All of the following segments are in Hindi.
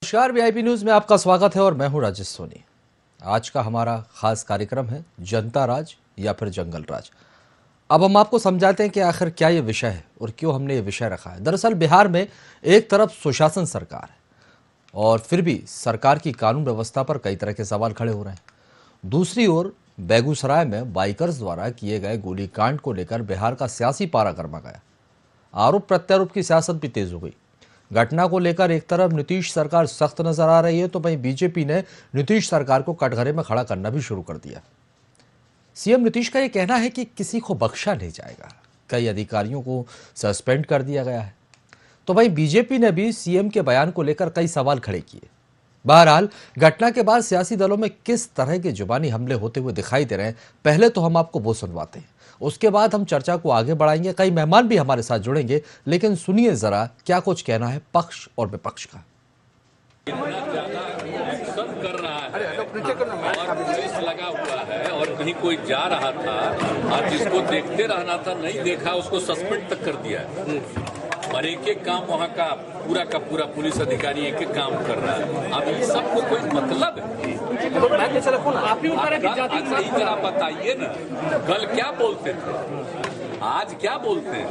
नमस्कार, वीआईपी न्यूज में आपका स्वागत है और मैं हूं राजेश सोनी। आज का हमारा खास कार्यक्रम है जनता राज या फिर जंगल राज। अब हम आपको समझाते हैं कि आखिर क्या ये विषय है और क्यों हमने ये विषय रखा है। दरअसल बिहार में एक तरफ सुशासन सरकार है और फिर भी सरकार की कानून व्यवस्था पर कई तरह के सवाल खड़े हो रहे हैं। दूसरी ओर बेगूसराय में बाइकर्स द्वारा किए गए गोलीकांड को लेकर बिहार का सियासी पारा गर्मा गया। आरोप प्रत्यारोप की सियासत भी तेज हो गई। घटना को लेकर एक तरफ नीतीश सरकार सख्त नजर आ रही है तो वहीं बीजेपी ने नीतीश सरकार को कटघरे में खड़ा करना भी शुरू कर दिया। सीएम नीतीश का यह कहना है कि किसी को बख्शा नहीं जाएगा। कई अधिकारियों को सस्पेंड कर दिया गया है। तो वहीं बीजेपी ने भी सीएम के बयान को लेकर कई सवाल खड़े किए। बहरहाल घटना के बाद सियासी दलों में किस तरह के जुबानी हमले होते हुए दिखाई दे रहे हैं, पहले तो हम आपको वो सुनवाते हैं, उसके बाद हम चर्चा को आगे बढ़ाएंगे। कई मेहमान भी हमारे साथ जुड़ेंगे, लेकिन सुनिए जरा क्या कुछ कहना है पक्ष और विपक्ष का। कर रहा है और पुलिस लगा हुआ है और कहीं कोई जा रहा था और जिसको देखते रहना था नहीं देखा, उसको सस्पेंड तक कर दिया है। और एक एक काम वहाँ का पूरा पुलिस अधिकारी एक एक काम कर रहा है। अब इन सबको कोई मतलब है? आप बताइए ना, कल क्या बोलते थे, आज क्या बोलते हैं?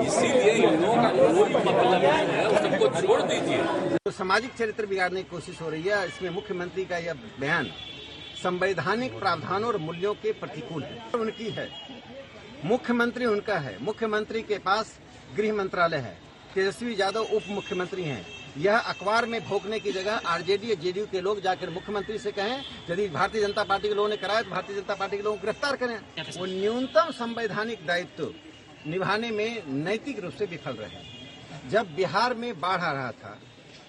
इसीलिए इन लोगों का कोई मतलब नहीं है, उस सबको छोड़ दीजिए। तो सामाजिक चरित्र बिगाड़ने की कोशिश हो रही है। इसमें मुख्यमंत्री का यह बयान संवैधानिक प्रावधानों और मूल्यों के प्रतिकूल है। उनकी है, मुख्यमंत्री उनका है, मुख्यमंत्री के पास गृह मंत्रालय है, तेजस्वी यादव उप मुख्यमंत्री हैं। यह अखबार में भोंकने की जगह आरजेडी या जेडीयू के लोग जाकर मुख्यमंत्री से कहें, यदि भारतीय जनता पार्टी के लोगों ने कराया तो भारतीय जनता पार्टी के लोगों को गिरफ्तार करें। वो न्यूनतम संवैधानिक दायित्व निभाने में नैतिक रूप से विफल रहे। जब बिहार में बाढ़ आ रहा था,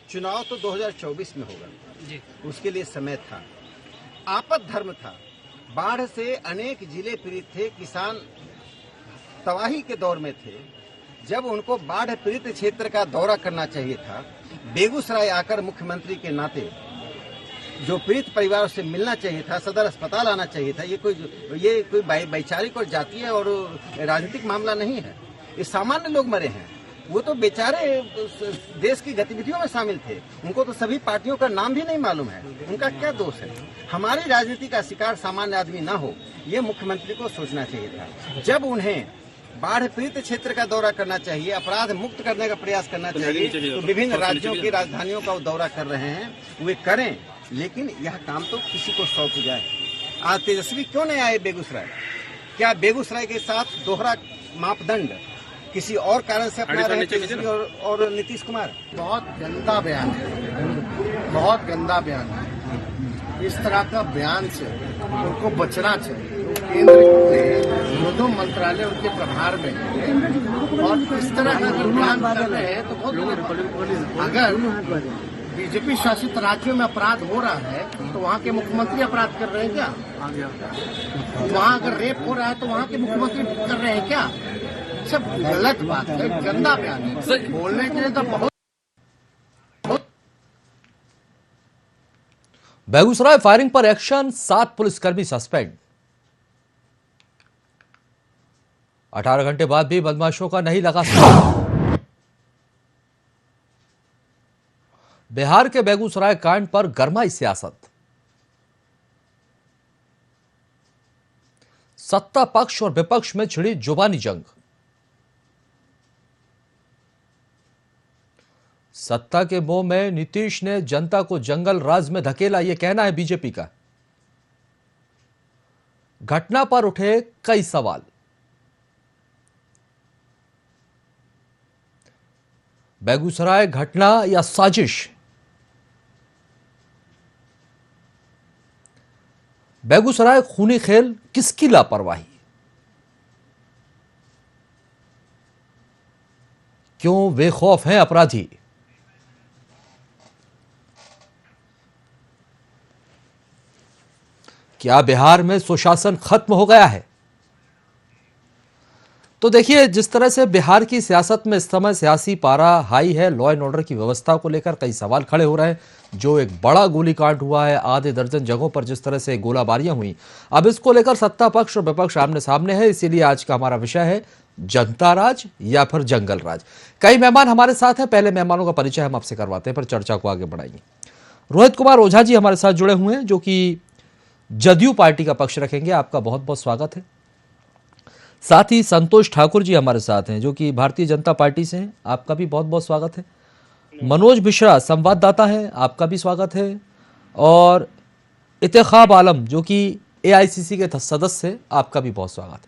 चुनाव तो 2024 में होगा, उसके लिए समय था, आपद धर्म था, बाढ़ से अनेक जिले पीड़ित थे, किसान तबाही के दौर में थे। जब उनको बाढ़ पीड़ित क्षेत्र का दौरा करना चाहिए था, बेगूसराय आकर मुख्यमंत्री के नाते जो पीड़ित परिवारों से मिलना चाहिए था, सदर अस्पताल आना चाहिए था। ये कोई वैचारिक और जातीय और राजनीतिक मामला नहीं है। ये सामान्य लोग मरे हैं, वो तो बेचारे देश की गतिविधियों में शामिल थे, उनको तो सभी पार्टियों का नाम भी नहीं मालूम है। उनका क्या दोष है? हमारी राजनीति का शिकार सामान्य आदमी ना हो, ये मुख्यमंत्री को सोचना चाहिए था। जब उन्हें बाढ़ पीड़ित क्षेत्र का दौरा करना चाहिए, अपराध मुक्त करने का प्रयास करना चाहिए, तो विभिन्न राज्यों की राजधानियों का वो दौरा कर रहे हैं, वे करें, लेकिन यह काम तो किसी को सौंप जाए। आज तेजस्वी क्यों नहीं आए बेगूसराय? क्या बेगूसराय के साथ दोहरा मापदंड किसी और कारण से अपना रहे तेजस्वी और नीतीश कुमार? बहुत गंदा बयान है, बहुत गंदा बयान है। इस तरह का बयान से उनको बचना चाहिए। केंद्र के दो मंत्रालय उनके प्रभार में है और इस तरह का अगर बयान कर रहे हैं तो बहुत, अगर बीजेपी शासित राज्यों में अपराध हो रहा है तो वहाँ के मुख्यमंत्री अपराध कर रहे हैं क्या? वहाँ अगर रेप हो रहा है तो वहाँ के मुख्यमंत्री कर रहे हैं क्या? सब गलत बात है, गंदा बयान है। बोलने के लिए तो बहुत। बेगूसराय फायरिंग पर एक्शन, 7 पुलिसकर्मी सस्पेंड। 18 घंटे बाद भी बदमाशों का नहीं लगा साथ। बिहार के बेगूसराय कांड पर गरमाई सियासत। सत्ता पक्ष और विपक्ष में छिड़ी जुबानी जंग। सत्ता के मोह में नीतीश ने जनता को जंगल राज में धकेला, यह कहना है बीजेपी का। घटना पर उठे कई सवाल। बेगूसराय घटना या साजिश? बेगूसराय खूनी खेल, किसकी लापरवाही? क्यों बेखौफ हैं अपराधी? क्या बिहार में सुशासन खत्म हो गया है? तो देखिए, जिस तरह से बिहार की सियासत में इस समय सियासी पारा हाई है, लॉ एंड ऑर्डर की व्यवस्था को लेकर कई सवाल खड़े हो रहे हैं। जो एक बड़ा गोलीकांड हुआ है, आधे दर्जन जगहों पर जिस तरह से गोलाबारियां हुई, अब इसको लेकर सत्ता पक्ष और विपक्ष आमने सामने है। इसीलिए आज का हमारा विषय है जनता राज या फिर जंगल राज। कई मेहमान हमारे साथ हैं, पहले मेहमानों का परिचय हम आपसे करवाते हैं, फिर चर्चा को आगे बढ़ाएंगे। रोहित कुमार ओझा जी हमारे साथ जुड़े हुए हैं, जो कि जदयू पार्टी का पक्ष रखेंगे। आपका बहुत बहुत स्वागत है। साथ ही संतोष ठाकुर जी हमारे साथ हैं, जो कि भारतीय जनता पार्टी से हैं। आपका भी बहुत बहुत स्वागत है। मनोज मिश्रा संवाददाता हैं, आपका भी स्वागत है। और इत्तेखाब आलम, जो कि एआईसीसी के सदस्य हैं, आपका भी बहुत स्वागत है।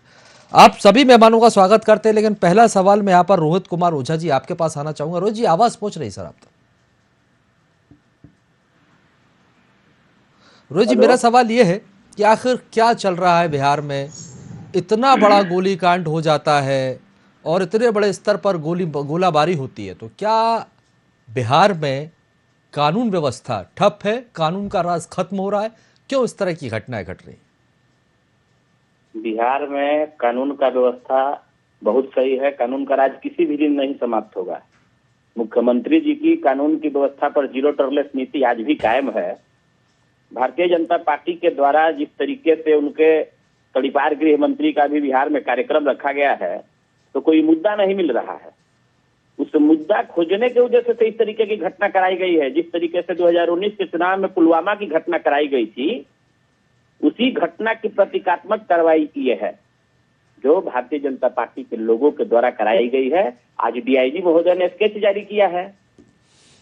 आप सभी मेहमानों का स्वागत करते हैं। लेकिन पहला सवाल मैं यहाँ पर रोहित कुमार ओझा जी आपके पास आना चाहूंगा। रोहित जी, आवाज पहुंच रही सर आप तक? रोहित जी, मेरा सवाल ये है कि आखिर क्या चल रहा है बिहार में? इतना बड़ा गोलीकांड हो जाता है और इतने बड़े स्तर पर गोलाबारी होती है, तो क्या बिहार में कानून व्यवस्था ठप है? कानून का राज खत्म हो रहा है? क्यों इस तरह की घटनाएं घट रही? बिहार में कानून का व्यवस्था बहुत सही है। कानून का राज किसी भी दिन नहीं समाप्त होगा। मुख्यमंत्री जी की कानून की व्यवस्था पर जीरो टॉलरेंस नीति आज भी कायम है। भारतीय जनता पार्टी के द्वारा जिस तरीके से उनके तड़ीपार गृह मंत्री का भी बिहार में कार्यक्रम रखा गया है, तो कोई मुद्दा नहीं मिल रहा है। उस मुद्दा खोजने के वजह से इस तरीके की घटना कराई गई है। जिस तरीके से 2019 के चुनाव में पुलवामा की घटना कराई गई थी, उसी घटना की प्रतीकात्मक कार्रवाई ये है जो भारतीय जनता पार्टी के लोगों के द्वारा कराई गई है। आज डीआईजी महोदय ने स्केच जारी किया है।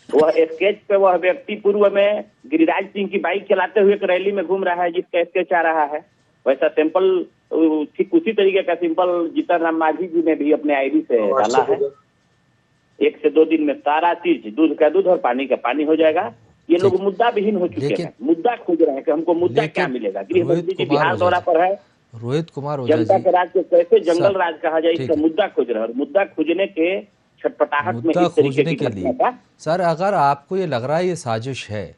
वह स्केच पे वह व्यक्ति पूर्व में गिरिराज सिंह की बाइक चलाते हुए एक रैली में घूम रहा है, जिसका स्केच आ रहा है। वैसा सैंपल ठीक उसी तरीके का सिंपल जीतन राम मांझी जी ने भी अपने आईडी से डाला है। 1 से 2 दिन में सारा चीज, दूध का दूध और पानी का पानी हो जाएगा। ये लोग मुद्दा विहीन हो चुके हैं, मुद्दा खोज रहे हैं कि हमको मुद्दा क्या मिलेगा। गृह मंत्री जी बिहार दौरा पर है। रोहित कुमार ओझा जनता जी, के राज को कैसे जंगल राज कहा जाए, इसका मुद्दा खोज रहे हैं। और मुद्दा खोजने के छटपटाहट में इस तरीके की घटना का सर, अगर आपको ये लग रहा है ये साजिश है,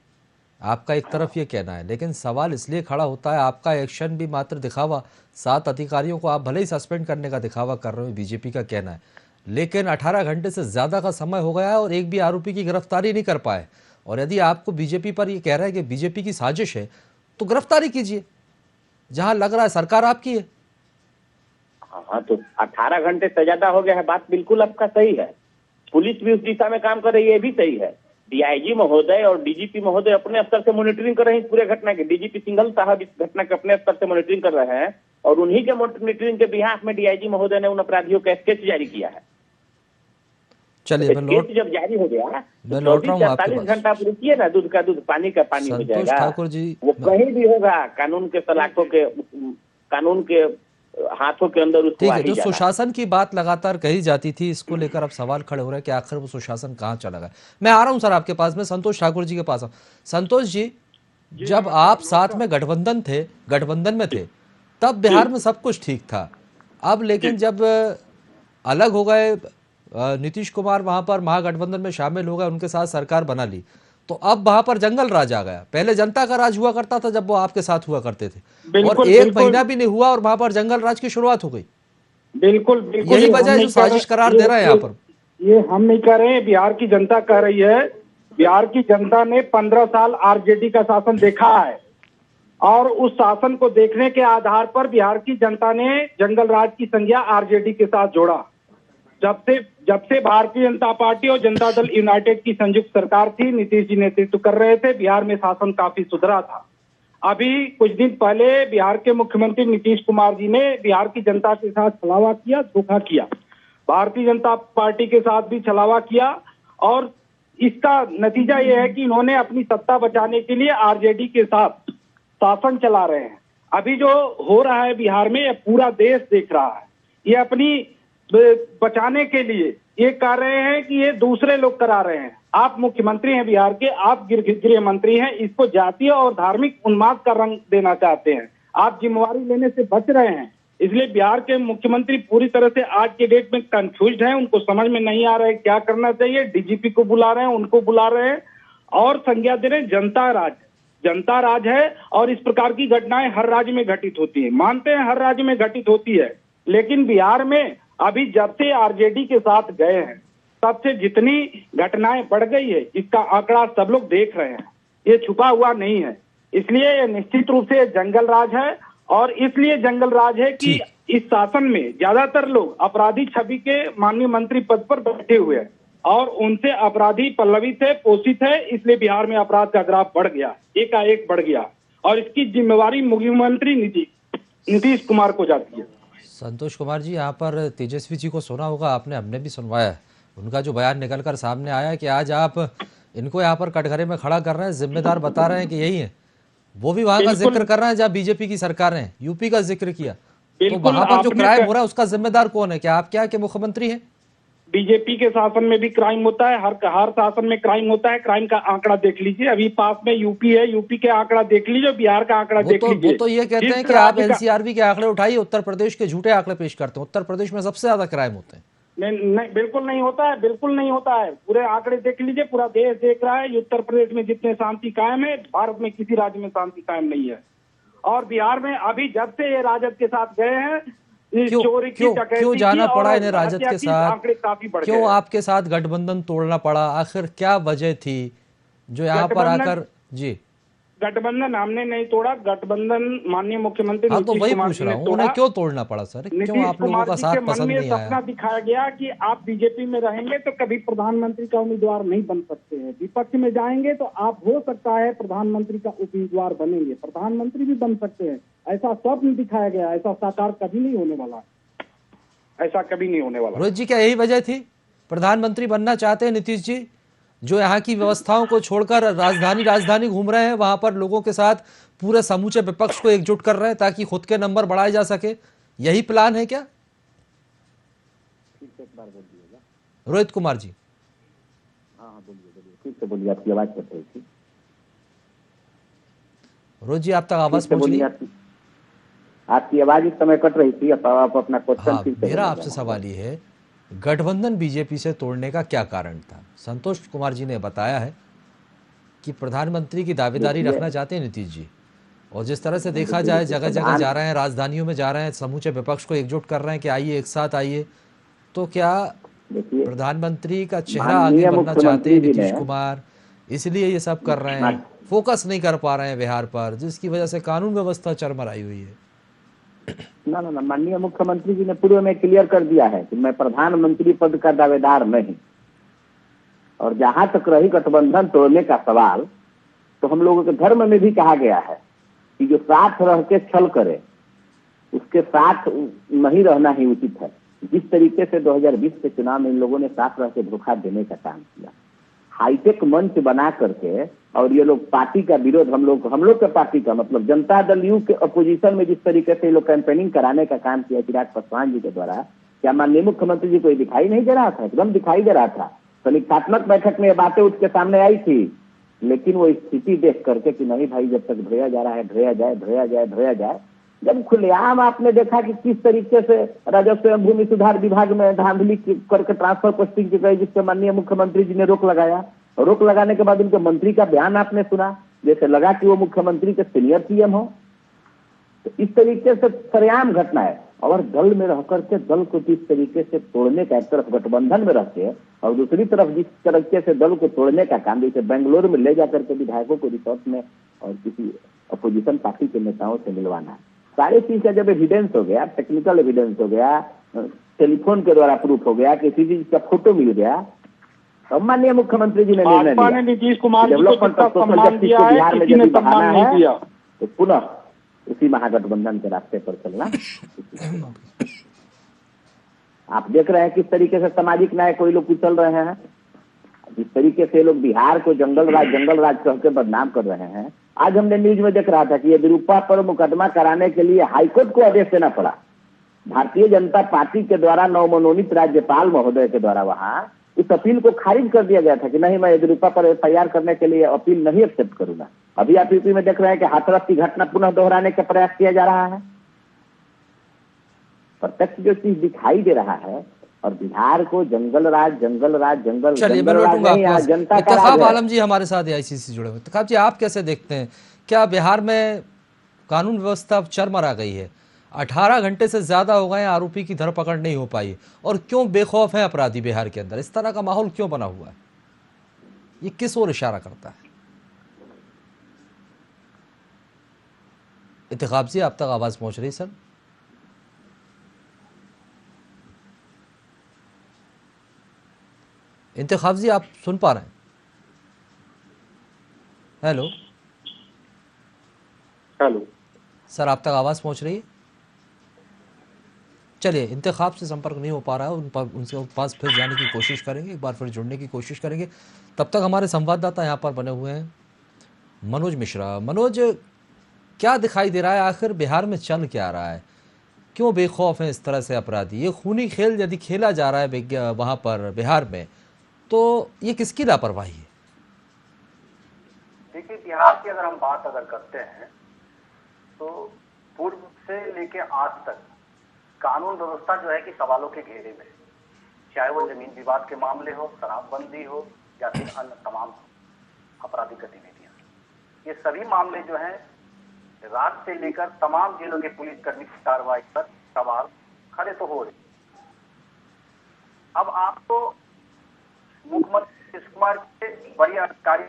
आपका एक तरफ ये कहना है, लेकिन सवाल इसलिए खड़ा होता है, आपका एक्शन भी मात्र दिखावा, 7 अधिकारियों को आप भले ही सस्पेंड करने का दिखावा कर रहे हो, बीजेपी का कहना है, लेकिन 18 घंटे से ज्यादा का समय हो गया है और एक भी आरोपी की गिरफ्तारी नहीं कर पाए। और यदि आपको बीजेपी पर ये कह रहा है कि बीजेपी की साजिश है, तो गिरफ्तारी कीजिए, जहां लग रहा है सरकार आपकी है। हाँ, तो 18 घंटे से ज्यादा हो गया है, बात बिल्कुल आपका सही है। पुलिस भी उस दिशा में काम कर रही है, ये भी सही है। डीआईजी महोदय और डीजीपी महोदय अपने स्तर से मॉनिटरिंग कर रहे हैं इस पूरे घटना की। डीजीपी सिंघल साहब इस घटना के अपने स्तर से मॉनिटरिंग कर रहे हैं और उन्हीं के मॉनिटरिंग के बिहाफ में डीआईजी महोदय ने उन अपराधियों का स्केच जारी किया है। चलिए, स्केच जब जारी हो गया, मैं लौट रहा हूँ आपके 48 घंटा आप रुकिए ना, दूध का दूध पानी का पानी हो जाएगा। ठाकुर जी, वो कहीं भी होगा, कानून के सलाखों के, कानून के हाथों के अंदर उसको ठीक है। जो सुशासन की बात लगातार कही जाती थी, इसको लेकर अब सवाल खड़े हो रहे हैं कि आखिर वो सुशासन कहाँ चला गया। मैं आ रहा हूं सर आपके पास में, संतोष ठाकुर जी के पास आऊं। संतोष जी, जब आप साथ में गठबंधन में थे, तब बिहार में सब कुछ ठीक था। अब लेकिन जब अलग हो गए, नीतीश कुमार वहां पर महागठबंधन में शामिल हो गए, उनके साथ सरकार बना ली, तो अब वहां पर जंगल राज आ गया। पहले जनता का राज हुआ करता था जब वो आपके साथ हुआ करते थे, और 1 महीना भी नहीं हुआ और वहां पर जंगल राज की शुरुआत हो गई। बिल्कुल यही वजह है जो साजिश करार दे रहा है यहाँ पर। ये हम नहीं कह रहे हैं, बिहार की जनता कह रही है। बिहार की जनता ने 15 साल आरजेडी का शासन देखा है और उस शासन को देखने के आधार पर बिहार की जनता ने जंगल राज की संज्ञा आरजेडी के साथ जोड़ा। जब से भारतीय जनता पार्टी और जनता दल यूनाइटेड की संयुक्त सरकार थी, नीतीश जी नेतृत्व कर रहे थे, बिहार में शासन काफी सुधरा था। अभी कुछ दिन पहले बिहार के मुख्यमंत्री नीतीश कुमार जी ने बिहार की जनता के साथ छलावा किया, धोखा किया। भारतीय जनता पार्टी के साथ भी छलावा किया और इसका नतीजा ये है कि इन्होंने अपनी सत्ता बचाने के लिए आरजेडी के साथ शासन चला रहे हैं। अभी जो हो रहा है बिहार में, ये पूरा देश देख रहा है। ये अपनी बचाने के लिए ये कह रहे हैं कि ये दूसरे लोग करा रहे हैं। आप मुख्यमंत्री हैं बिहार के, आप गृह मंत्री हैं, इसको जातीय और धार्मिक उन्माद का रंग देना चाहते हैं। आप जिम्मेवारी लेने से बच रहे हैं। इसलिए बिहार के मुख्यमंत्री पूरी तरह से आज के डेट में कंफ्यूज्ड हैं। उनको समझ में नहीं आ रहा है क्या करना चाहिए। डीजीपी को बुला रहे हैं, उनको बुला रहे हैं और संज्ञा दे रहे हैं जनता राज है। और इस प्रकार की घटनाएं हर राज्य में घटित होती है, मानते हैं हर राज्य में घटित होती है, लेकिन बिहार में अभी जब से आरजेडी के साथ गए हैं तब से जितनी घटनाएं बढ़ गई है, इसका आंकड़ा सब लोग देख रहे हैं। ये छुपा हुआ नहीं है। इसलिए ये निश्चित रूप से जंगल राज है और इसलिए जंगल राज है कि इस शासन में ज्यादातर लोग अपराधी छवि के माननीय मंत्री पद पर बैठे हुए हैं और उनसे अपराधी पल्लवित है, पोषित है। इसलिए बिहार में अपराध का ग्राफ बढ़ गया, एकाएक बढ़ गया और इसकी जिम्मेवारी मुख्यमंत्री नीतीश कुमार को जाती है। संतोष कुमार जी, यहाँ पर तेजस्वी जी को सुना होगा आपने, हमने भी सुनवाया है। उनका जो बयान निकल कर सामने आया कि आज आप इनको यहाँ पर कटघरे में खड़ा कर रहे हैं, जिम्मेदार बता रहे हैं कि यही है। वो भी वहां का जिक्र कर रहे हैं जहाँ बीजेपी की सरकार है, यूपी का जिक्र किया। तो वहां पर जो क्राइम हो रहा है उसका जिम्मेदार कौन है? क्या आप क्या के मुख्यमंत्री हैं? बीजेपी के शासन में भी क्राइम होता है, हर शासन में क्राइम होता है। क्राइम का आंकड़ा देख लीजिए, अभी पास में यूपी है, यूपी के आंकड़ा देख लीजिए, बिहार का आंकड़ा देख लीजिए। वो तो ये कहते हैं कि आप एनसीआरबी के आंकड़े उठाइए, उत्तर प्रदेश के झूठे आंकड़े पेश करते हैं। उत्तर प्रदेश में सबसे ज्यादा क्राइम होते हैं। नहीं, बिल्कुल नहीं होता है, बिल्कुल नहीं होता है। पूरे आंकड़े देख लीजिए, पूरा देश देख रहा है। उत्तर प्रदेश में जितने शांति कायम है, भारत में किसी राज्य में शांति कायम नहीं है। और बिहार में अभी जब से ये राजद के साथ गए हैं, क्यों जाना पड़ा इन्हें राजद के साथ? काफी बढ़ क्यों आपके साथ गठबंधन तोड़ना पड़ा? आखिर क्या वजह थी जो यहाँ पर आकर? जी, गठबंधन हमने नहीं तोड़ा, गठबंधन माननीय मुख्यमंत्री हाँ, तो वही पूछ रहा हूँ, उन्हें क्यों तोड़ना पड़ा सर? क्यों आप लोगों का साथ पसंद नहीं आया? सपना दिखाया गया कि आप बीजेपी में रहेंगे तो कभी प्रधानमंत्री का उम्मीदवार नहीं बन सकते हैं, विपक्ष में जाएंगे तो आप हो सकता है प्रधानमंत्री का उम्मीदवार बनेंगे, प्रधानमंत्री भी बन सकते हैं। ऐसा स्वप्न दिखाया गया, ऐसा साकार कभी नहीं होने वाला, ऐसा कभी नहीं होने वाला। रोहित जी, क्या यही वजह थी? प्रधानमंत्री बनना चाहते हैं नीतीश जी, जो यहाँ की व्यवस्थाओं को छोड़कर राजधानी घूम रहे हैं, वहां पर लोगों के साथ पूरे समूचे विपक्ष को एकजुट कर रहे हैं ताकि खुद के नंबर बढ़ाए जा सके। यही प्लान है क्या? रोहित कुमार जी। हाँ, बोलिए, ठीक से बोलिए, आपकी आवाज कट रही थी। रोहित जी, आप तक आवाज पहुंची? आपकी आवाज इस समय कट रही थी, आप अपना क्वेश्चन। हाँ, मेरा आपसे सवाल ये है, गठबंधन बीजेपी से तोड़ने का क्या कारण था? संतोष कुमार जी ने बताया है कि प्रधानमंत्री की दावेदारी रखना चाहते हैं नीतीश जी, और जिस तरह से देखा जाए जगह जगह जा रहे हैं, राजधानियों में जा रहे हैं, समूचे विपक्ष को एकजुट कर रहे हैं कि आइए एक साथ आइए। तो क्या प्रधानमंत्री का चेहरा आगे बनना चाहते हैं नीतीश कुमार, इसलिए ये सब कर रहे हैं? फोकस नहीं कर पा रहे हैं बिहार पर, जिसकी वजह से कानून व्यवस्था चरमराई हुई है। ना, माननीय मुख्यमंत्री जी ने पूर्व में क्लियर कर दिया है कि मैं प्रधानमंत्री पद का दावेदार नहीं। और जहां तक रही गठबंधन तोड़ने का सवाल, तो हम लोगों के धर्म में भी कहा गया है कि जो साथ रह के छल करे उसके साथ नहीं रहना ही उचित है। जिस तरीके से 2020 के चुनाव में इन लोगों ने साथ रह के धोखा देने का काम किया, हाईटेक मंच बना करके, और ये लोग पार्टी का विरोध, हम लोग के पार्टी का मतलब जनता दल यू के अपोजिशन में जिस तरीके से ये लोग कैंपेनिंग कराने का काम किया चिराग पासवान जी के द्वारा, क्या माननीय मुख्यमंत्री जी को ये दिखाई नहीं दे रहा था? एकदम दिखाई दे रहा था। समीक्षात्मक बैठक में ये बातें उठ के सामने आई थी, लेकिन वो स्थिति देख करके कि नहीं भाई, जब तक ढोया जा रहा है ढोया जाए। जब खुलेआम आपने देखा कि किस तरीके से राजस्व एवं भूमि सुधार विभाग में धांधली करके ट्रांसफर पोस्टिंग की गई, जिससे माननीय मुख्यमंत्री जी ने रोक लगाया। रोक लगाने के बाद उनके मंत्री का बयान आपने सुना, जैसे लगा कि वो मुख्यमंत्री के सीनियर सीएम हो। तो इस तरीके से सरेआम घटना है। और दल में रह करके दल को जिस तरीके से तोड़ने का, एक तरफ गठबंधन में रह के और दूसरी तरफ जिस तरीके से दल को तोड़ने का काम, जैसे बेंगलोर में ले जाकर के विधायकों को रिसोर्ट में और किसी अपोजिशन पार्टी के नेताओं से मिलवाना, सारी चीज का जब एविडेंस हो गया, टेक्निकल एविडेंस हो गया, टेलीफोन के द्वारा प्रूफ हो गया, किसी चीज का फोटो मिल गया, तो माननीय मुख्यमंत्री जी ने निर्णय लिया नीतीश कुमार जी को जितना सम्मान दिया है, बिहार में किसी ने यदि सम्मान बढ़ाना नहीं है दिया। तो पुनः उसी महागठबंधन के रास्ते पर चलना। आप देख रहे हैं किस तरीके से सामाजिक न्याय कोई लोग कुचल रहे हैं, जिस तरीके से लोग बिहार को जंगल राज कह के बदनाम कर रहे हैं। आज हमने न्यूज में देख रहा था कि येदियुरप्पा पर मुकदमा कराने के लिए हाईकोर्ट को आदेश देना पड़ा। भारतीय जनता पार्टी के द्वारा नवमनोनीत राज्यपाल महोदय के द्वारा वहां इस अपील को खारिज कर दिया गया था कि नहीं, मैं येदियुरप्पा पर एफआईआर करने के लिए अपील नहीं एक्सेप्ट करूंगा। अभी आप यूपी में देख रहे हैं कि हाथरस की घटना पुनः दोहराने का प्रयास किया जा रहा है। प्रत्यक्ष जो चीज दिखाई दे रहा है, और बिहार को जंगल राज चलिए, मैं लौटूंगा जनता का इत्तेखाब आलम जी हमारे साथ एआईसीसी से जुड़े हुए। इत्तेखाब जी, आप कैसे देखते हैं, क्या बिहार में कानून व्यवस्था चरमरा गई है? 18 घंटे से ज्यादा हो गए, आरोपी की धरपकड़ नहीं हो पाई, और क्यों बेखौफ है अपराधी बिहार के अंदर? इस तरह का माहौल क्यों बना हुआ है? ये किस ओर इशारा करता है? इंतखाब जी, आप तक आवाज़ पहुँच रही सर? इंतखाब जी, आप सुन पा रहे हैं? हेलो हेलो सर, आप तक आवाज़ पहुँच रही है? चलिए, इंतखाब से संपर्क नहीं हो पा रहा है, उनके पास फिर जाने की कोशिश करेंगे, एक बार फिर जुड़ने की कोशिश करेंगे। तब तक हमारे संवाददाता यहाँ पर बने हुए हैं, मनोज मिश्रा। मनोज, क्या दिखाई दे रहा है, आखिर बिहार में चल क्या रहा है? क्यों बेखौफ हैं इस तरह से अपराधी? ये खूनी खेल यदि खेला जा रहा है वहाँ पर बिहार में, तो ये किसकी लापरवाही है? देखिए, बिहार की अगर हम बात करते हैं तो पूर्व से लेके आज तक कानून व्यवस्था जो है कि सवालों के घेरे में, चाहे वो जमीन विवाद के मामले हो, शराबबंदी हो या फिर अन्य तमाम आपराधिक गतिविधियां, ये सभी मामले जो हैं राज्य से लेकर तमाम जिलों के पुलिसकर्मी की कार्रवाई पर सवाल खड़े तो हो रहे। अब आपको मुख्यमंत्री नीतीश कुमार के बड़ी अधिकारी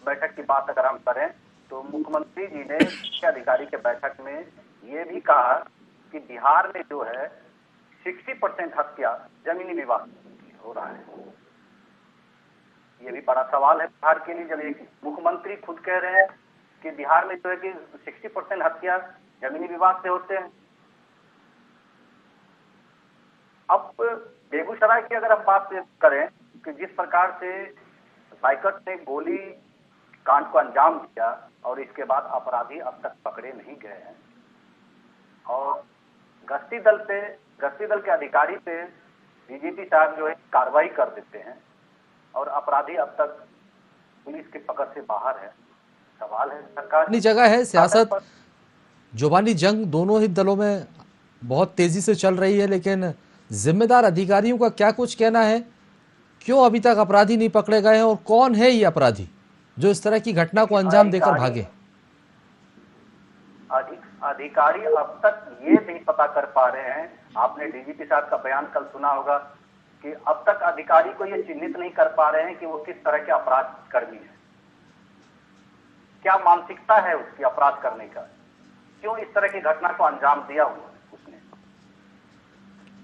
बैठक की बात अगर हम करें तो मुख्यमंत्री जी ने मुख्य अधिकारी के बैठक में ये भी कहा कि बिहार में जो है 60% हत्या जमीनी विवाद हो रहा है। ये भी बड़ा सवाल है बिहार के लिए, जब एक मुख्यमंत्री खुद कह रहे हैं कि बिहार में जो है कि 60% हत्या जमीनी विवाद से होते हैं। अब बेगूसराय की अगर हम बात करें कि जिस प्रकार से बाइकर्स ने गोली कांड को अंजाम दिया और इसके बाद अपराधी अब तक पकड़े नहीं गए हैं, और गश्ती दल के अधिकारी पे डीजीपी साहब जो है कार्रवाई कर देते हैं और अपराधी अब तक पुलिस के पकड़ से बाहर है। सवाल है सरकार अपनी जगह है, सियासत जुबानी जंग दोनों ही दलों में बहुत तेजी से चल रही है, लेकिन जिम्मेदार अधिकारियों का क्या कुछ कहना है? क्यों अभी तक अपराधी नहीं पकड़े गए हैं और कौन है ये अपराधी जो इस तरह की घटना को अंजाम देकर भागे? अधिकारी अब तक ये नहीं पता कर पा रहे हैं। आपने डीजीपी साहब का बयान कल सुना होगा कि अब तक अधिकारी को ये चिन्हित नहीं कर पा रहे हैं कि वो किस तरह के अपराध कर्मी है, क्या मानसिकता है उसकी अपराध करने का, क्यों इस तरह की घटना को अंजाम दिया हुआ उसने।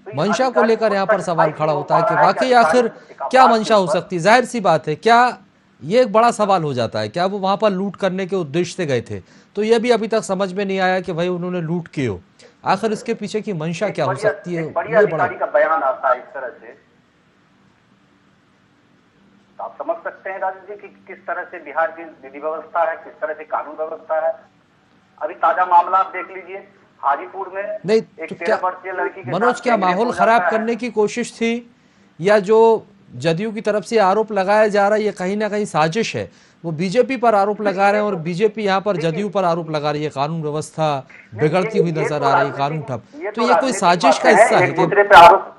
तो मंशा को लेकर यहाँ पर सवाल खड़ा होता है कि वाकई आखिर क्या मंशा हो सकती है? जाहिर सी बात है, क्या ये एक बड़ा सवाल हो जाता है, क्या वो वहां पर लूट करने के उद्देश्य से गए थे? तो ये भी अभी तक समझ में नहीं आया कि भाई उन्होंने लूट की हो। आखिर इसके पीछे की मंशा क्या हो सकती है? ये बड़ा का बयान आता है इस तरह से, तो आप समझ सकते हैं राजू जी कि किस तरह से बिहार की विधि व्यवस्था है, किस तरह से कानून व्यवस्था है। अभी ताजा मामला आप देख लीजिए, हाजीपुर में नहीं एक तो 13 वर्षीय लड़की के मनोज, साथ क्या माहौल खराब करने की कोशिश थी, या जो जदयू की तरफ से आरोप लगाया जा रहा है ये कहीं ना कहीं साजिश है? वो बीजेपी पर आरोप लगा रहे हैं और बीजेपी यहाँ पर जदयू पर आरोप लगा रही है, कानून व्यवस्था बिगड़ती हुई नजर आ रही है, कानून ठप। तो ये कोई साजिश का हिस्सा है? एक दूसरे पे आरोप,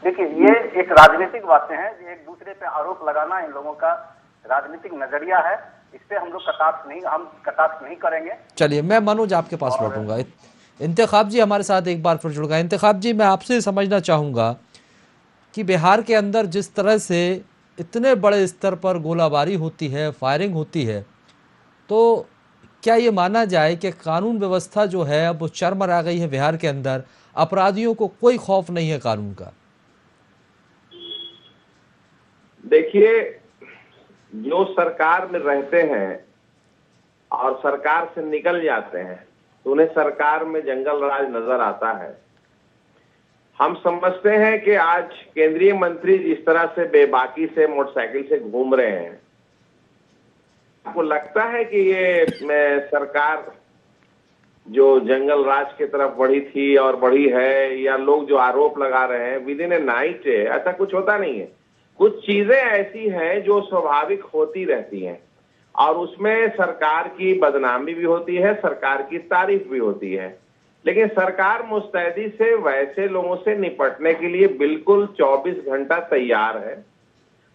देखिए ये एक राजनीतिक बातें हैं, एक दूसरे पे आरोप लगाना इन लोगों का राजनीतिक नजरिया है, इस पे हम लोग कटाक्ष नहीं करेंगे। चलिए, मैं मनोज आपके पास लौटूंगा। इंतखाब जी हमारे साथ एक बार फिर जुड़ गए। इंतखाब जी, मैं आपसे समझना चाहूंगा कि बिहार के अंदर जिस तरह से इतने बड़े स्तर पर गोलाबारी होती है, फायरिंग होती है, तो क्या ये माना जाए कि कानून व्यवस्था जो है अब वो चरमरा गई है बिहार के अंदर, अपराधियों को कोई खौफ नहीं है कानून का? देखिए, जो सरकार में रहते हैं और सरकार से निकल जाते हैं तो उन्हें सरकार में जंगल राज नजर आता है। हम समझते हैं कि आज केंद्रीय मंत्री जिस तरह से बेबाकी से मोटरसाइकिल से घूम रहे हैं, आपको लगता है कि ये सरकार जो जंगल राज की तरफ बढ़ी थी और बढ़ी है, या लोग जो आरोप लगा रहे हैं विद इन ए नाइट, ऐसा कुछ होता नहीं है। कुछ चीजें ऐसी हैं जो स्वाभाविक होती रहती हैं और उसमें सरकार की बदनामी भी होती है, सरकार की तारीफ भी होती है, लेकिन सरकार मुस्तैदी से वैसे लोगों से निपटने के लिए बिल्कुल 24 घंटा तैयार है।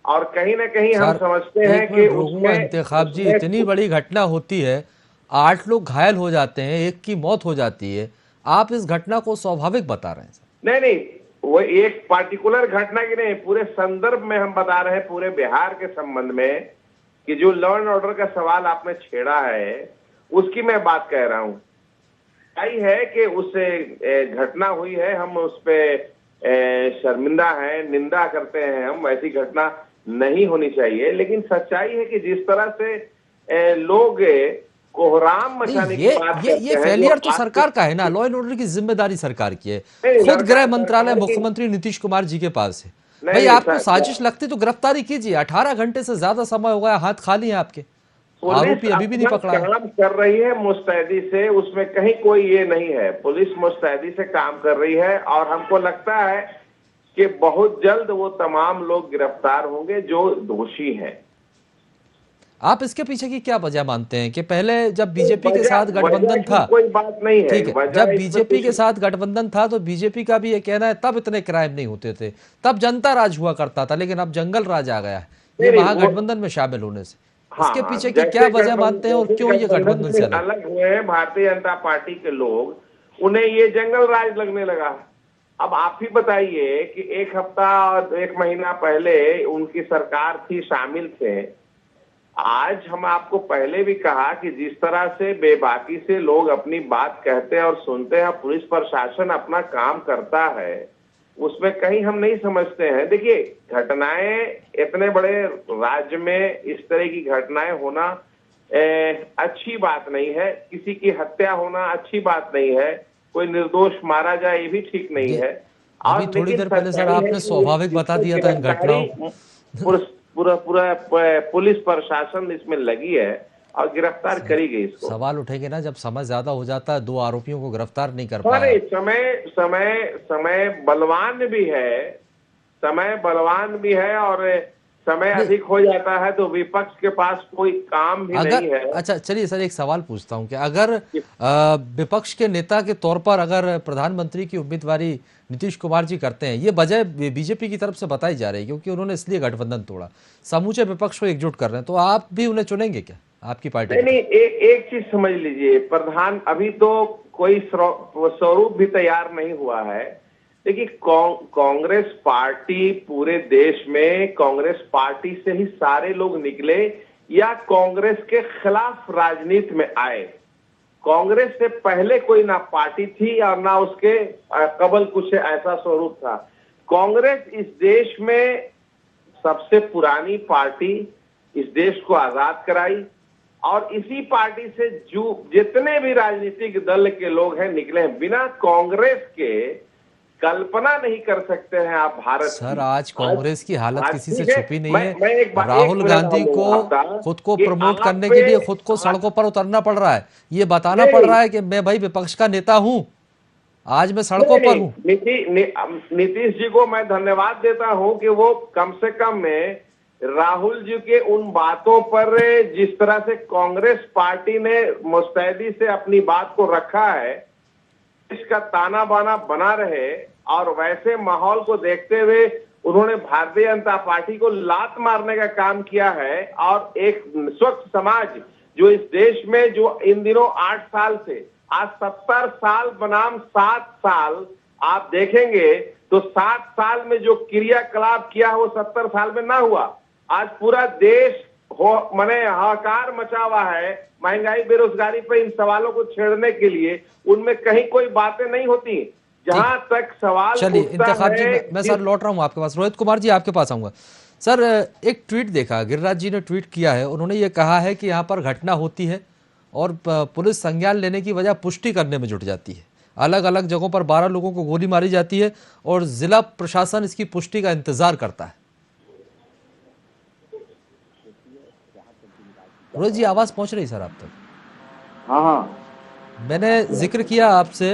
और कहीं ना कहीं हम समझते हैं कि उसमें इंतखाब जी, इतनी बड़ी घटना होती है, 8 लोग घायल हो जाते हैं, 1 की मौत हो जाती है, आप इस घटना को स्वाभाविक बता रहे हैं? नहीं, वो एक पार्टिकुलर घटना की नहीं, पूरे संदर्भ में हम बता रहे हैं, पूरे बिहार के संबंध में, कि जो लॉ एंड ऑर्डर का सवाल आपने छेड़ा है उसकी मैं बात कह रहा हूँ। सही है कि उस घटना हुई है, हम उस पे शर्मिंदा हैं, निंदा करते हैं हम, ऐसी घटना नहीं होनी चाहिए। लेकिन सच्चाई है कि जिस तरह से लोग कोहराम मचाने की बात करते हैं, ये फेलियर तो सरकार का है ना, लॉ एंड ऑर्डर की जिम्मेदारी सरकार की है। खुद गृह मंत्रालय मुख्यमंत्री नीतीश कुमार जी के पास है। भाई आपको साजिश लगती तो गिरफ्तारी कीजिए। 18 घंटे से ज्यादा समय हो गया, हाथ खाली है आपके, आरोपी अभी भी नहीं पकड़ा है। काम कर रही है मुस्तैदी से, उसमें कहीं कोई ये नहीं है। पुलिस मुस्तैदी से काम कर रही है और हमको लगता है कि बहुत जल्द वो तमाम लोग गिरफ्तार होंगे जो दोषी हैं। आप इसके पीछे की क्या वजह मानते हैं कि पहले जब बीजेपी के साथ गठबंधन था, कोई बात नहीं है, ठीक है, जब बीजेपी के साथ गठबंधन था तो बीजेपी का भी ये कहना है तब इतने क्राइम नहीं होते थे, तब जनता राज हुआ करता था, लेकिन अब जंगल राज आ गया है ये महागठबंधन में शामिल होने से। इसके पीछे की क्या वजह मानते हैं और क्यों ये गठबंधन से अलग हुए हैं भारतीय जनता पार्टी के लोग, उन्हें ये जंगल राज लगने लगा। अब आप ही बताइए कि एक हफ्ता और एक महीना पहले उनकी सरकार थी, शामिल थे। आज हम आपको पहले भी कहा कि जिस तरह से बेबाकी से लोग अपनी बात कहते हैं और सुनते हैं, पुलिस प्रशासन अपना काम करता है, उसमें कहीं हम नहीं समझते हैं। देखिए, घटनाएं इतने बड़े राज्य में इस तरह की घटनाएं होना अच्छी बात नहीं है। किसी की हत्या होना अच्छी बात नहीं है, कोई निर्दोष मारा जाए ये भी ठीक नहीं है। अभी थोड़ी देर पहले सर आपने स्वाभाविक बता दिया था इन घटनाओं। पूरा पुलिस प्रशासन इसमें लगी है और गिरफ्तार करी गई इसको। सवाल उठेंगे ना, जब समय ज्यादा हो जाता है, 2 आरोपियों को गिरफ्तार नहीं कर पाया। अरे समय बलवान भी है, समय बलवान भी है और समय अधिक हो जाता है तो विपक्ष के पास कोई काम भी नहीं है। अच्छा चलिए सर, एक सवाल पूछता हूं कि अगर विपक्ष के नेता के तौर पर अगर प्रधानमंत्री की उम्मीदवारी नीतीश कुमार जी करते हैं, ये वजह बीजेपी की तरफ से बताई जा रही है क्योंकि उन्होंने इसलिए गठबंधन तोड़ा, समूचे विपक्ष को एकजुट कर रहे हैं, तो आप भी उन्हें चुनेंगे क्या आपकी पार्टी? नहीं, एक चीज समझ लीजिए, प्रधान अभी तो कोई स्वरूप भी तैयार नहीं हुआ है। देखिए, कांग्रेस पार्टी पूरे देश में, कांग्रेस पार्टी से ही सारे लोग निकले या कांग्रेस के खिलाफ राजनीति में आए। कांग्रेस से पहले कोई ना पार्टी थी और ना उसके कबल कुछ ऐसा स्वरूप था। कांग्रेस इस देश में सबसे पुरानी पार्टी, इस देश को आजाद कराई और इसी पार्टी से जो जितने भी राजनीतिक दल के लोग हैं निकले हैं। बिना कांग्रेस के कल्पना नहीं कर सकते हैं आप भारत। सर, आज कांग्रेस की हालत किसी से छुपी नहीं है। राहुल गांधी को खुद को प्रमोट करने के लिए खुद को सड़कों पर उतरना पड़ रहा है, ये बताना पड़ रहा है कि मैं भाई विपक्ष का नेता हूं, आज मैं सड़कों पर हूं। नीतीश जी को मैं धन्यवाद देता हूं कि वो कम से कम में राहुल जी के उन बातों पर जिस तरह से कांग्रेस पार्टी ने मुस्तैदी से अपनी बात को रखा है, इसका ताना बाना बना रहे और वैसे माहौल को देखते हुए उन्होंने भारतीय जनता पार्टी को लात मारने का काम किया है। और एक स्वच्छ समाज जो इस देश में, जो इन दिनों 8 साल से आज 70 साल बनाम 7 साल आप देखेंगे तो 7 साल में जो क्रियाकलाप किया वो 70 साल में ना हुआ। आज पूरा देश मने हाहाकार मचा हुआ है महंगाई बेरोजगारी पे। इन सवालों को छेड़ने के लिए उनमें कहीं कोई बातें नहीं होती। जहां तक सवाल चलिए इंतखाब जी, मैं सर लौट रहा हूं आपके पास। रोहित कुमार जी आपके पास आऊंगा। सर, एक ट्वीट देखा, गिरिराज जी ने ट्वीट किया है, उन्होंने ये कहा है कि यहाँ पर घटना होती है और पुलिस संज्ञान लेने की वजह पुष्टि करने में जुट जाती है। अलग अलग जगहों पर 12 लोगों को गोली मारी जाती है और जिला प्रशासन इसकी पुष्टि का इंतजार करता है। रोहित जी, आवाज पहुंच रही सर आप तक? हाँ, मैंने जिक्र किया आपसे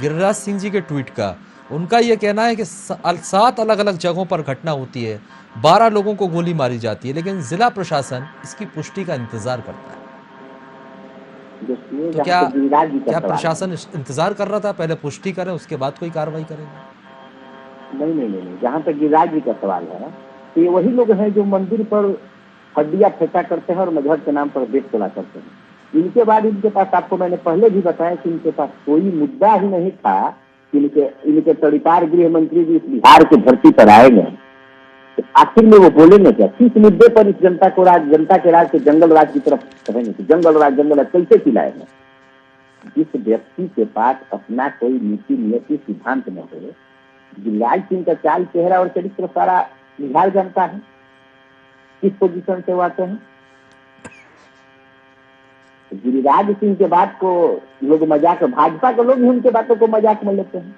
गिरिराज सिंह जी के ट्वीट का। उनका यह कहना है कि 7 अलग अलग जगहों पर घटना होती है, 12 लोगों को गोली मारी जाती है, लेकिन जिला प्रशासन इसकी पुष्टि का इंतजार करता है। तो क्या प्रशासन इंतजार कर रहा था, पहले पुष्टि करें उसके बाद कोई कार्रवाई करेंगे? नहीं, जहाँ तक गिरिराज जी का सवाल है तो ये वही लोग हैं जो मंदिर पर हड्डियां फेंका करते हैं और मजहब के नाम पर देश चला करते हैं। इनके बाद इनके पास, आपको मैंने पहले भी बताया कि इनके पास कोई मुद्दा ही नहीं था कि इनके तड़ीपार गृह मंत्री जी बिहार के धरती पर आएंगे तो आखिर में वो बोलेंगे क्या? किस मुद्दे पर इस जनता के राज से जंगल राज की तरफ कहेंगे? जंगल राज कैसे खिलाएंगे? जिस व्यक्ति के पास अपना कोई नीति नियति सिद्धांत न हो, गिरिराज सिंह का चाल चेहरा और चरित्र सारा बिहार जनता है, किस पोजीशन से वो आते हैं। गिरिराज सिंह के बात को लोग मजाक, भाजपा के लोग भी उनके बातों को मजाक में लेते हैं।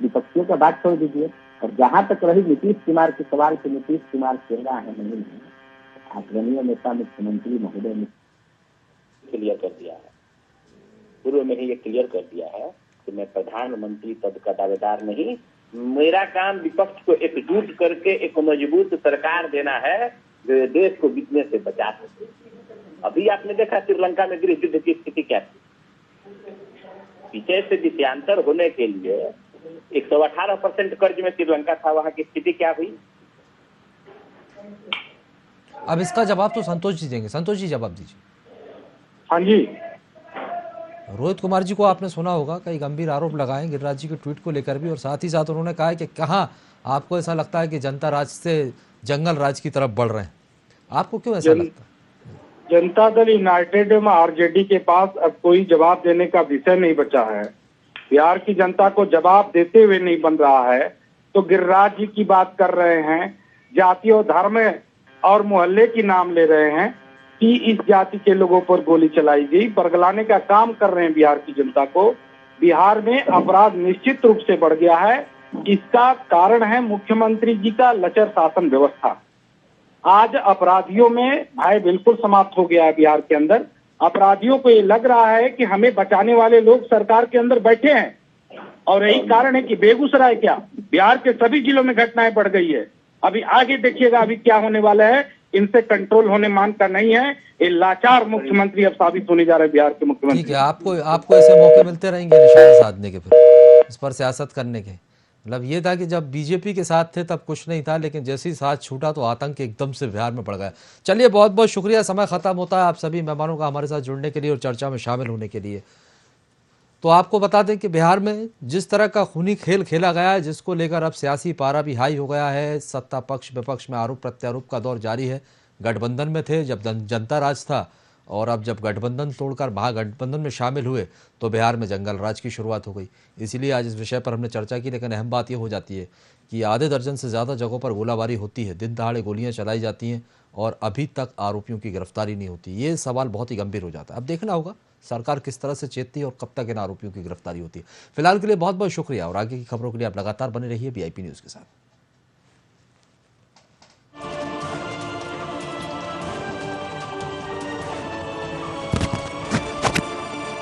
विपक्षियों का बात छोड़ दीजिए। और जहां तक रही नीतीश कुमार के सवाल से, नीतीश कुमार चेहरा है नहीं है, आदरणीय नेता मुख्यमंत्री महोदय ने क्लियर कर दिया है, पूर्व में ही ये क्लियर कर दिया है कि मैं प्रधानमंत्री पद का दावेदार नहीं, मेरा काम विपक्ष को एकजुट करके एक मजबूत सरकार देना है जो देश को बिकने से बचा सके। अभी आपने देखा श्रीलंका में गृह युद्ध की स्थिति क्या थी। पीछे से दिशांतर होने के लिए 118% कर्ज में श्रीलंका था, वहां की स्थिति क्या हुई? अब इसका जवाब तो संतोष जी देंगे। संतोष जी जवाब दीजिए। हाँ जी, रोहित कुमार जी को आपने सुना होगा, कई गंभीर आरोप लगाए गिरिराज जी के ट्वीट को लेकर भी, और साथ ही साथ उन्होंने कहा है कि कहाँ आपको ऐसा लगता है कि जनता राज से जंगल राज की तरफ बढ़ रहे हैं, आपको क्यों ऐसा लगता है? जनता दल यूनाइटेड में आरजेडी के पास अब कोई जवाब देने का विषय नहीं बचा है। बिहार की जनता को जवाब देते हुए नहीं बन रहा है, तो गिरिराज जी की बात कर रहे हैं, जाति और धर्म और मोहल्ले की नाम ले रहे हैं कि इस जाति के लोगों पर गोली चलाई गई, बरगलाने का काम कर रहे हैं बिहार की जनता को। बिहार में अपराध निश्चित रूप से बढ़ गया है। इसका कारण है मुख्यमंत्री जी का लचर शासन व्यवस्था। आज अपराधियों में भय बिल्कुल समाप्त हो गया है बिहार के अंदर। अपराधियों को ये लग रहा है कि हमें बचाने वाले लोग सरकार के अंदर बैठे हैं, और यही कारण है कि बेगूसराय क्या, बिहार के सभी जिलों में घटनाएं बढ़ गई है। अभी आगे देखिएगा अभी क्या होने वाला है। इनसे कंट्रोल होने मानता नहीं है। ये लाचार मुख्यमंत्री अब साबित होने जा रहे हैं बिहार के मुख्यमंत्री। ठीक है, आपको ऐसे मौके मिलते रहेंगे निशाना साधने के, फिर इस पर सियासत करने के। मतलब ये था कि जब बीजेपी के साथ थे तब कुछ नहीं था, लेकिन जैसे ही साथ छूटा तो आतंक एकदम से बिहार में पड़ गया। चलिए, बहुत बहुत शुक्रिया, समय खत्म होता है। आप सभी मेहमानों का हमारे साथ जुड़ने के लिए और चर्चा में शामिल होने के लिए। तो आपको बता दें कि बिहार में जिस तरह का खूनी खेल खेला गया है, जिसको लेकर अब सियासी पारा भी हाई हो गया है, सत्ता पक्ष विपक्ष में आरोप प्रत्यारोप का दौर जारी है। गठबंधन में थे जब जनता राज था, और अब जब गठबंधन तोड़कर महागठबंधन में शामिल हुए तो बिहार में जंगल राज की शुरुआत हो गई। इसीलिए आज इस विषय पर हमने चर्चा की। लेकिन अहम बात यह हो जाती है कि आधे दर्जन से ज़्यादा जगहों पर गोलाबारी होती है, दिन दहाड़े गोलियां चलाई जाती हैं, और अभी तक आरोपियों की गिरफ्तारी नहीं होती। ये सवाल बहुत ही गंभीर हो जाता है। अब देखना होगा सरकार किस तरह से चेतती है और कब तक इन आरोपियों की गिरफ्तारी होती है। फिलहाल के लिए बहुत बहुत शुक्रिया, और आगे की खबरों के लिए आप लगातार बने रहिए VIP न्यूज़ के साथ।